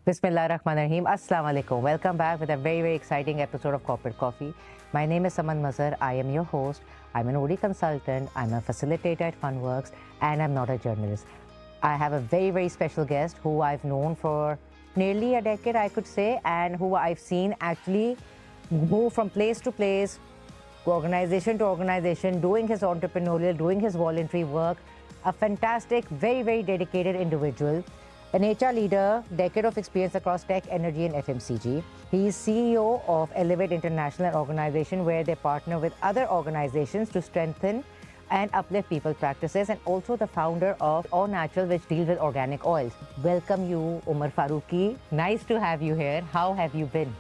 Bismillahirrahmanirrahim. Assalamu alaikum. Welcome back with a very, very exciting episode of Corporate Coffee. My name is Saman Mazhar. I am your host. I'm an OD consultant. I'm a facilitator at Funverks, and I'm not a journalist. I have a very, very special guest who I've known for nearly a decade, I could say, and who I've seen actually move from place to place, organization to organization, doing his entrepreneurial, doing his voluntary work. A fantastic, very, very dedicated individual. An HR leader, decade of experience across tech, energy, and FMCG. He is CEO of Elevate International, an organization where they partner with other organizations to strengthen and uplift people practices, and also the founder of All Natural, which deals with organic oils. Welcome you, Umar Farooqi. Nice to have you here. How have you been?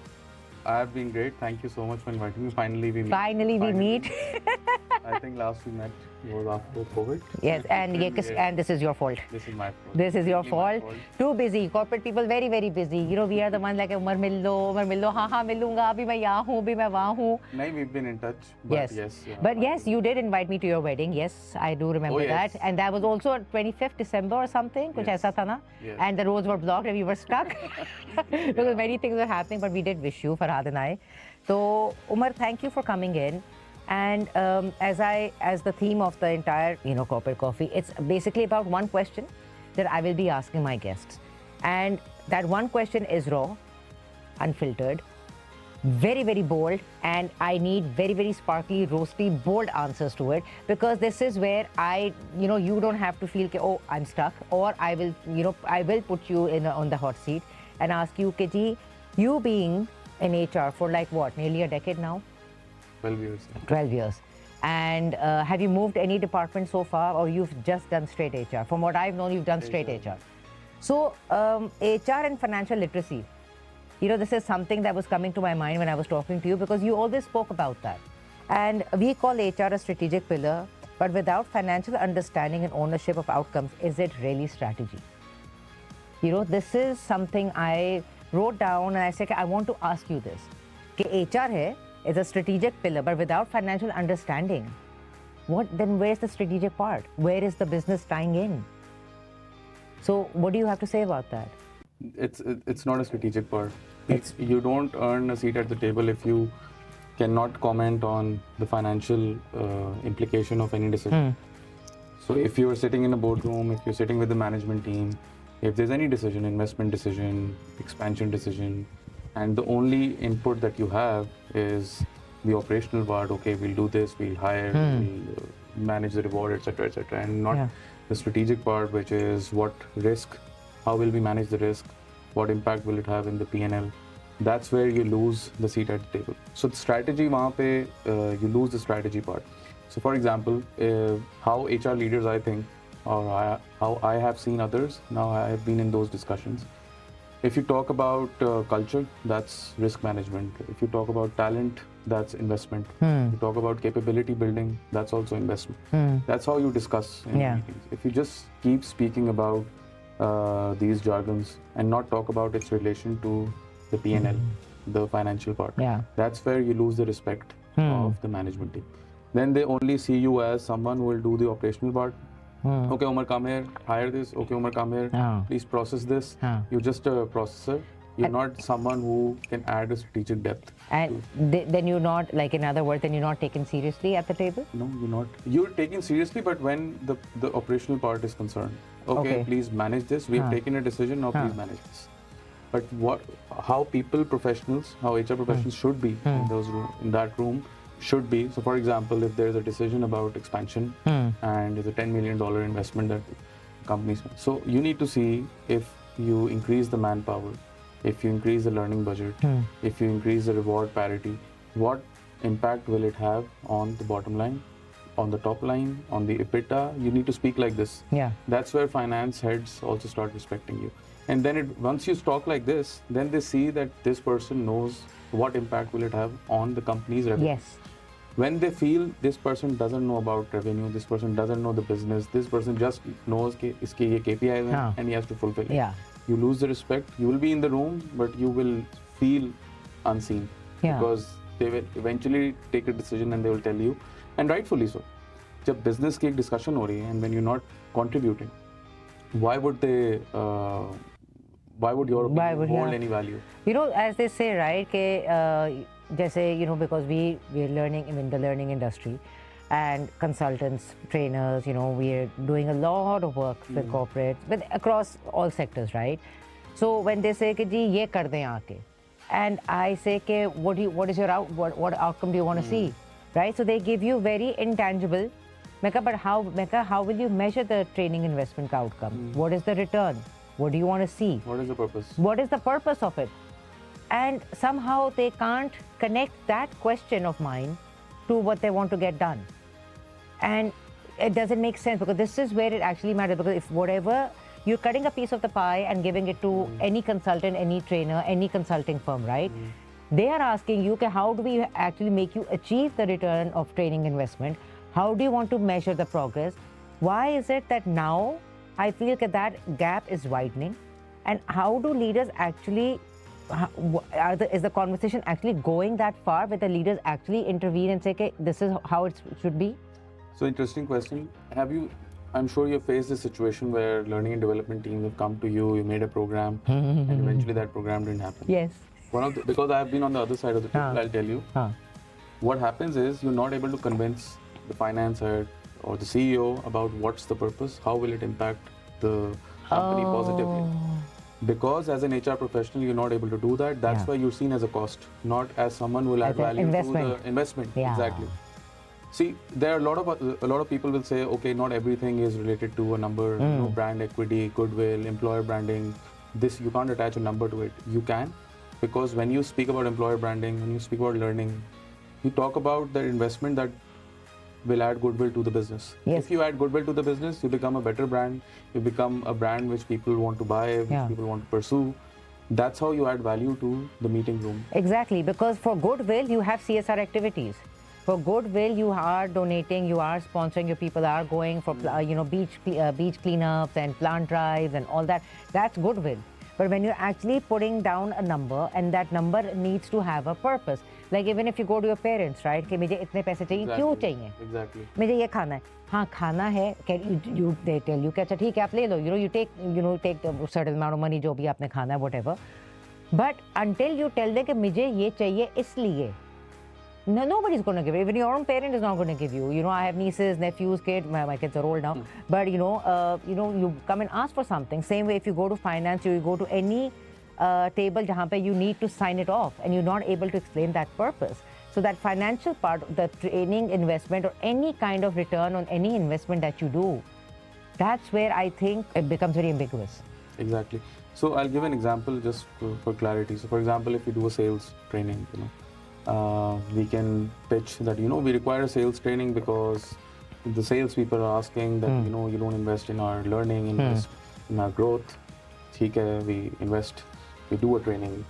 I've been great. Thank you so much for inviting me. Finally, we meet. Finally, we meet. I think last we met was after COVID. Yes, and this is your fault. This is my fault. This is your Completely my fault. Too busy. Corporate people very, very busy. You know, we are the ones like, Umar mil lo, हाँ हाँ मिलूंगा, अभी मैं यहाँ हूँ, अभी मैं वहाँ हूँ. No, we've been in touch. But yes. But yes, you did invite me to your wedding. Yes, I do remember that. And that was also 25th December or something. कुछ ऐसा था ना? Yes. And the roads were blocked and we were stuck. Because many things were happening, but we did wish you, Farhad and I. So, Umar, thank you for coming in. And as the theme of the entire, Corporate Coffee, it's basically about one question that I will be asking my guests. And that one question is raw, unfiltered, very, very bold, and I need very, very sparkly, roasty, bold answers to it, because this is where you don't have to feel, oh, I'm stuck, or I will put you on the hot seat and ask you, Kiji, you being in HR for like what, nearly a decade now? 12 years. 12 years. And have you moved any department so far, or you've just done straight HR? From what I've known, you've done straight HR. So HR and financial literacy, this is something that was coming to my mind when I was talking to you, because you always spoke about that. And we call HR a strategic pillar, but without financial understanding and ownership of outcomes, is it really strategy? This is something I wrote down, and I said, I want to ask you this. HR is a strategic pillar, but without financial understanding, then where's the strategic part? Where is the business tying in? So what do you have to say about that? It's not a strategic part. You don't earn a seat at the table if you cannot comment on the financial implication of any decision. So if you're sitting in a boardroom, if you're sitting with the management team, if there's any decision, investment decision, expansion decision, and the only input that you have is the operational part, okay, we'll do this, we'll hire, we'll manage the reward, etc., and not the strategic part, which is what risk, how will we manage the risk, what impact will it have in the P&L. That's where you lose the seat at the table. So the strategy, wahan pe, you lose the strategy part. So for example, how HR leaders, I think, or how I have seen others, now I have been in those discussions. If you talk about culture, that's risk management. If you talk about talent, that's investment. If you talk about capability building, that's also investment. That's how you discuss in meetings. If you just keep speaking about these jargons and not talk about its relation to the P&L, the financial part, that's where you lose the respect of the management team. Then they only see you as someone who will do the operational part. Okay, Umar, come here, hire this. Okay, Umar, come here, please process this. You're just a processor. You're not someone who can add a strategic depth. And then you're not, like in other words, then you're not taken seriously at the table? No, you're not. You're taken seriously, but when the operational part is concerned. Okay, please manage this. We've taken a decision, now please manage this. But how people professionals, how HR professionals should be in that room, should be. So for example, if there's a decision about expansion and there's a $10 million investment that companies, so you need to see if you increase the manpower, if you increase the learning budget, if you increase the reward parity, what impact will it have on the bottom line, on the top line, on the EBITDA? You need to speak like this. That's where finance heads also start respecting you. And then once you talk like this, then they see that this person knows what impact will it have on the company's revenue. When they feel this person doesn't know about revenue, this person doesn't know the business, this person just knows that iske ye KPIs hain and he has to fulfill it. You lose the respect. You will be in the room, but you will feel unseen because they will eventually take a decision and they will tell you, and rightfully so. जब business की एक discussion हो रही है and when you're not contributing, why would they why would your Why opinion would- hold yeah. any value? You know, as they say, right, जैसे, you know, because we're learning in the learning industry, and consultants, trainers, you know, we're doing a lot of work with corporates, with across all sectors, right? So when they say कि जी ये कर दें आके, and I say कि what is your what outcome do you want to see, right? So they give you very intangible. But how will you measure the training investment outcome? What is the return? What do you want to see? What is the purpose? What is the purpose of it? And somehow they can't connect that question of mine to what they want to get done. And it doesn't make sense, because this is where it actually matters. Because if whatever you're cutting a piece of the pie and giving it to any consultant, any trainer, any consulting firm, right? They are asking you, okay, how do we actually make you achieve the return of training investment? How do you want to measure the progress? Why is it that now I feel that gap is widening? And how do leaders actually, is the conversation actually going that far where the leaders actually intervene and say, okay, this is how it should be? So interesting question. I'm sure you've faced this situation where learning and development teams have come to you, you made a program, and eventually that program didn't happen. Yes. Because I've been on the other side of the table, I'll tell you. What happens is you're not able to convince the finance head or the CEO about what's the purpose, how will it impact the company positively. Because as an HR professional, you're not able to do that. That's why you're seen as a cost, not as someone who will add value to the investment. Yeah. Exactly. See, there are a lot of people will say, okay, not everything is related to a number, you know, brand equity, goodwill, employer branding. This, you can't attach a number to it. You can, because when you speak about employer branding, when you speak about learning, you talk about the investment that will add goodwill to the business. Yes. If you add goodwill to the business, you become a better brand. You become a brand which people want to buy, which people want to pursue. That's how you add value to the meeting room. Exactly, because for goodwill, you have CSR activities. For goodwill, you are donating, you are sponsoring, your people are going for beach cleanups and plant drives and all that. That's goodwill. But when you're actually putting down a number, and that number needs to have a purpose. Like even if you go to your parents, right? कि मुझे इतने पैसे चाहिए, क्यों चाहिए? Exactly. मुझे ये खाना है. हाँ, खाना है. They tell you कि अच्छा ठीक है, आप ले लो. You take a certain amount of money जो भी आपने खाना है, whatever. But until you tell them कि मुझे ये चाहिए इसलिए, no, nobody's going to give it. Even your own parent is not going to give you. You know, I have nieces, nephews, kids. My kids are old now. But you come and ask for something. Same way, if you go to finance, you go to any table jahan pe you need to sign it off, and you're not able to explain that purpose. So that financial part, the training investment, or any kind of return on any investment that you do, that's where I think it becomes very ambiguous. Exactly. So I'll give an example just for clarity. So for example, if you do a sales training, we can pitch that, we require a sales training because the sales people are asking that, you don't invest in our learning, invest in our growth. We invest, we do a training.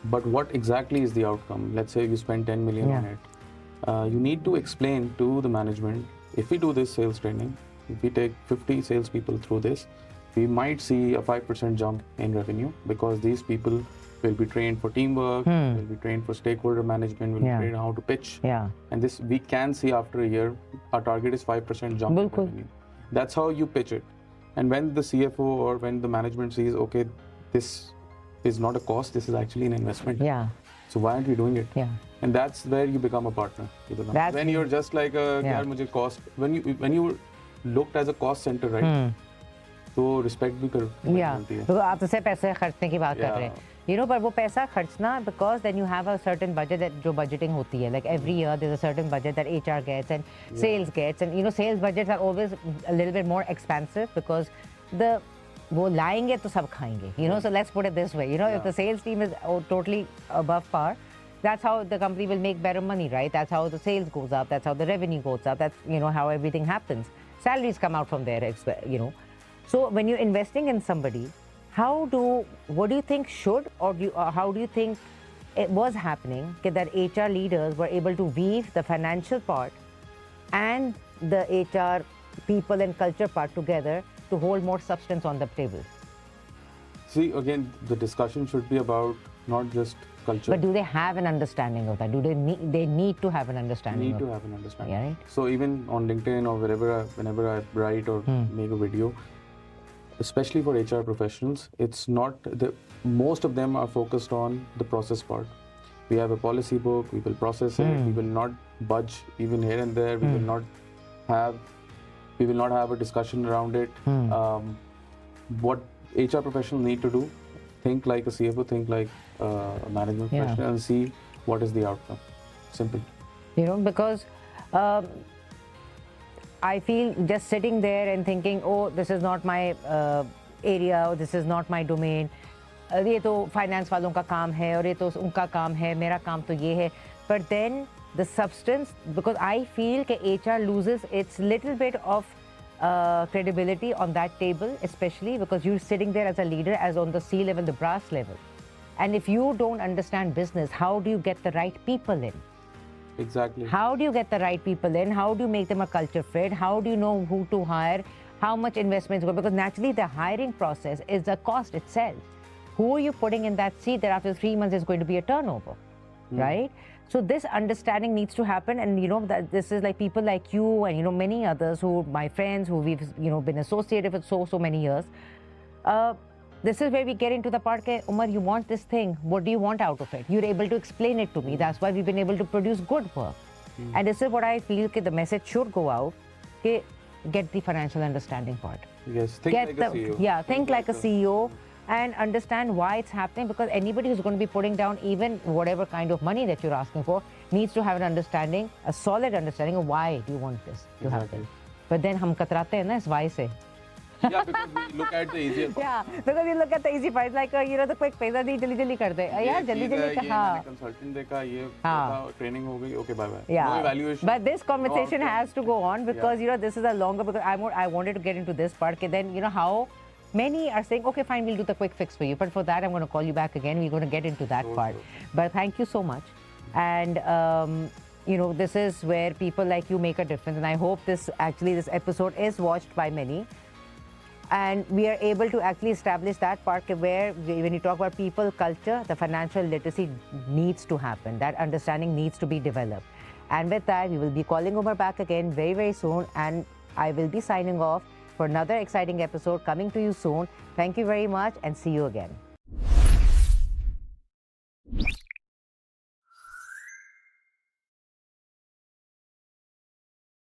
But what exactly is the outcome? Let's say you spend 10 million on it. You need to explain to the management, if we do this sales training, if we take 50 salespeople through this, we might see a 5% jump in revenue, because these people will be trained for teamwork, will be trained for stakeholder management, will be trained how to pitch. And this we can see after a year, our target is 5% jump in revenue. That's how you pitch it. And when the CFO or when the management sees, okay, this is not a cost, this is actually an investment. So why aren't we doing it? And that's where you become a partner. When you're just like a cost, when you looked as a cost center, right? तो respect भी मिलती है. तो आप उससे पैसे खर्चने की बात कर रहे हैं, पर वो पैसा खर्चना, because then you have a certain budget that जो budgeting होती है, like every year there's a certain budget that HR gets and sales gets, and sales budgets are always a little bit more expansive because वो लाएंगे तो सब खाएंगे, so let's put it this way, if the sales team is totally above par, that's how the company will make better money, right? That's how the sales goes up, that's how the revenue goes up, that's how everything happens. Salaries come out from there, So when you're investing in somebody, what do you think should, or how do you think it was happening that HR leaders were able to weave the financial part and the HR people and culture part together to hold more substance on the table? See, again, the discussion should be about not just culture. But do they have an understanding of that? Do they need to have an understanding? Need to have an understanding. Yeah, right? So even on LinkedIn or whenever I write or make a video, especially for HR professionals, it's not most of them are focused on the process part. We have a policy book, we will process it, we will not budge even here and there, we will not have a discussion around it. What HR professionals need to do, think like a CFO, think like a management professional, and see what is the outcome. Simple. You know, because I feel just sitting there and thinking, oh, this is not my area, or this is not my domain. ये तो finance वालों का काम है और ये तो उनका काम है, मेरा काम तो ये है. But then the substance, because I feel that HR loses its little bit of credibility on that table, especially because you're sitting there as a leader, as on the C level, the brass level. And if you don't understand business, how do you get the right people in? Exactly. How do you get the right people in? How do you make them a culture fit? How do you know who to hire? How much investments go? Because naturally the hiring process is a cost itself. Who are you putting in that seat that after 3 months is going to be a turnover, right? So this understanding needs to happen, and you know that this is like people like you and you know many others who my friends who we've been associated with so many years. This is where we get into the part that, Umar, you want this thing. What do you want out of it? You're able to explain it to me. That's why we've been able to produce good work. And this is what I feel that the message should go out. Get the financial understanding part. Yes, think like a CEO. Yeah, think like a CEO and understand why it's happening, because anybody who's going to be putting down even whatever kind of money that you're asking for needs to have an understanding, a solid understanding of why do you want this to happen. But then hum katrate hain na is why se. Yeah, because we look at the easier part. Yeah, because you look at the easy part, like the quick paisa di jaldi kar de. Yeah, jaldi हाँ. Consultant देखा, ये training हो गई, okay, bye bye. Yeah. No evaluation. But this conversation has to go on because this is a longer, because I wanted to get into this part. Then how many are saying, okay, fine, we'll do the quick fix for you. But for that, I'm going to call you back again. We're going to get into that part. But thank you so much. And, this is where people like you make a difference. And I hope this episode is watched by many. And we are able to actually establish that part where when you talk about people, culture, the financial literacy needs to happen. That understanding needs to be developed. And with that, we will be calling Umar back again very, very soon. And I will be signing off for another exciting episode coming to you soon. Thank you very much and see you again.